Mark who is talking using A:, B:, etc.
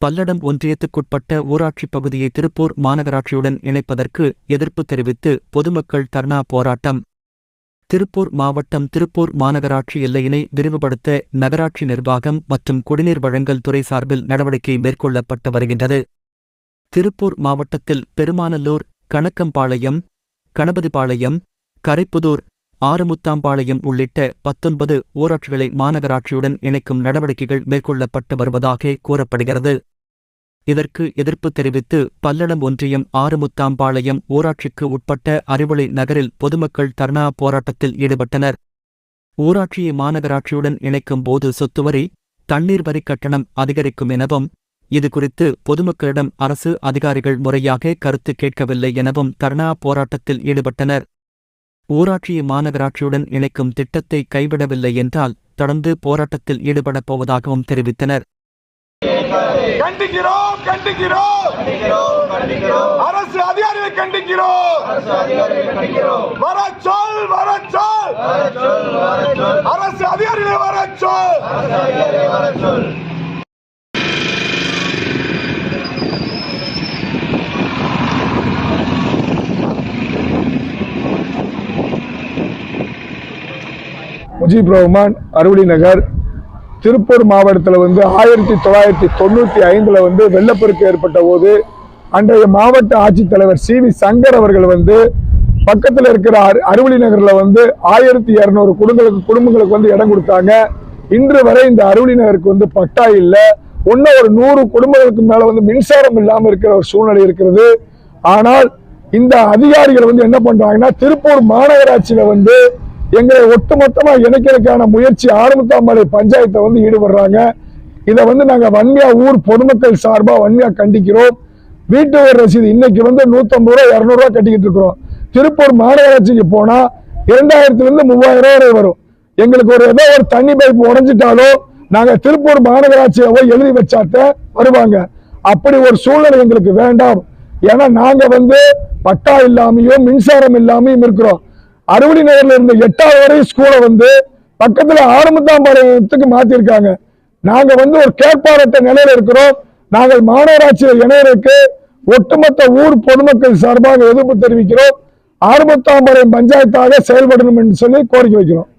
A: பல்லடம் ஒன்றியத்துக்குட்பட்ட ஊராட்சி பகுதியை திருப்பூர் மாநகராட்சியுடன் இணைப்பதற்கு எதிர்ப்பு தெரிவித்து பொதுமக்கள் தர்ணா போராட்டம். திருப்பூர் மாவட்டம் திருப்பூர் மாநகராட்சி எல்லையினை விரிவுபடுத்த நகராட்சி நிர்வாகம் மற்றும் குடிநீர் வழங்கல் துறை சார்பில் நடவடிக்கை மேற்கொள்ளப்பட்டு வருகின்றது. திருப்பூர் மாவட்டத்தில் பெருமாநல்லூர், கணக்கம்பாளையம், கணபதிபாளையம், கரைப்புதூர், ஆறுமுத்தாம்பாளையம் உள்ளிட்ட 19 ஊராட்சிகளை மாநகராட்சியுடன் இணைக்கும் நடவடிக்கைகள் மேற்கொள்ளப்பட்டு வருவதாக கூறப்படுகிறது. இதற்கு எதிர்ப்பு தெரிவித்து பல்லடம் ஒன்றியம் ஆறுமுத்தாம்பாளையம் ஊராட்சிக்கு உட்பட்ட அறிவொளி நகரில் பொதுமக்கள் தர்ணா போராட்டத்தில் ஈடுபட்டனர். ஊராட்சியை மாநகராட்சியுடன் இணைக்கும் போது சொத்துவரி, தண்ணீர் வரி கட்டணம் அதிகரிக்கும் எனவும், இதுகுறித்து பொதுமக்களிடம் அரசு அதிகாரிகள் முறையாக கருத்து கேட்கவில்லை எனவும் தர்ணா போராட்டத்தில் ஈடுபட்டனர். ஊராட்சியை மாநகராட்சியுடன் இணைக்கும் திட்டத்தை கைவிடவில்லை என்றால் தொடர்ந்து போராட்டத்தில் ஈடுபடப் போவதாகவும் தெரிவித்தனர்.
B: கண்டிக்கிறோம் கண்டிக்கிறோம் அரசு அதிகாரிகளை கண்டிக்கிறோம். வரச்சொல் வரச்சொல் அரசு அதிகாரிகளை வரச்சொல்.
C: முஜீப் ரஹ்மான், அறிவொளி நகர், திருப்பூர் மாவட்டத்தில் 1995 வெள்ளப்பெருக்கு ஏற்பட்ட போது அன்றைய மாவட்ட ஆட்சித்தலைவர் CV சங்கர் அவர்கள் பக்கத்தில் இருக்கிற அறிவொளி நகரில் 1200 குடும்பங்களுக்கு இடம் கொடுத்தாங்க. இன்று வரை இந்த அறிவொளி நகருக்கு பட்டா இல்லை. ஒரு 100 குடும்பங்களுக்கு மேல மின்சாரம் இல்லாமல் இருக்கிற ஒரு சூழ்நிலை இருக்கிறது. ஆனால் இந்த அதிகாரிகள் என்ன பண்றாங்கன்னா, திருப்பூர் மாநகராட்சியில எங்களை ஒட்டுமொத்தமா இணைக்கிறதுக்கான முயற்சி ஆறுமுத்தாம்பாளையம் பஞ்சாயத்தை ஈடுபடுறாங்க. இதை நாங்க வன்மையா ஊர் பொதுமக்கள் சார்பா வன்மையா கண்டிக்கிறோம். வீட்டு வரி ரசீது இன்னைக்கு 150 ரூபா 200 ரூபா கட்டிக்கிட்டு இருக்கிறோம். திருப்பூர் மாநகராட்சிக்கு போனா 2000 இருந்து 3000 வரை வரும். எங்களுக்கு ஏதோ ஒரு தண்ணி பைப் உடைஞ்சிட்டாலும் நாங்க திருப்பூர் மாநகராட்சியை போய் எழுதி வச்சாத்த வருவாங்க. அப்படி ஒரு சூழ்நிலை எங்களுக்கு வேண்டாம். ஏன்னா நாங்க பட்டா இல்லாமையும் மின்சாரம் இல்லாமையும் இருக்கிறோம். அறிவொளி நகர்ல இருந்த 8வது வரை ஸ்கூலை பக்கத்துல ஆறுமுத்தாம்பாளையத்துக்கு மாத்திருக்காங்க. நாங்க ஒரு கேட்பாரட்ட நிலையில இருக்கிறோம். நாங்கள் மாநகராட்சியில் இணையருக்கு ஒட்டுமொத்த ஊர் பொதுமக்கள் சார்பாக எதிர்ப்பு தெரிவிக்கிறோம். ஆறுமுத்தாம்பாளையம் பஞ்சாயத்தாக செயல்படணும் என்று சொல்லி கோரிக்கை வைக்கிறோம்.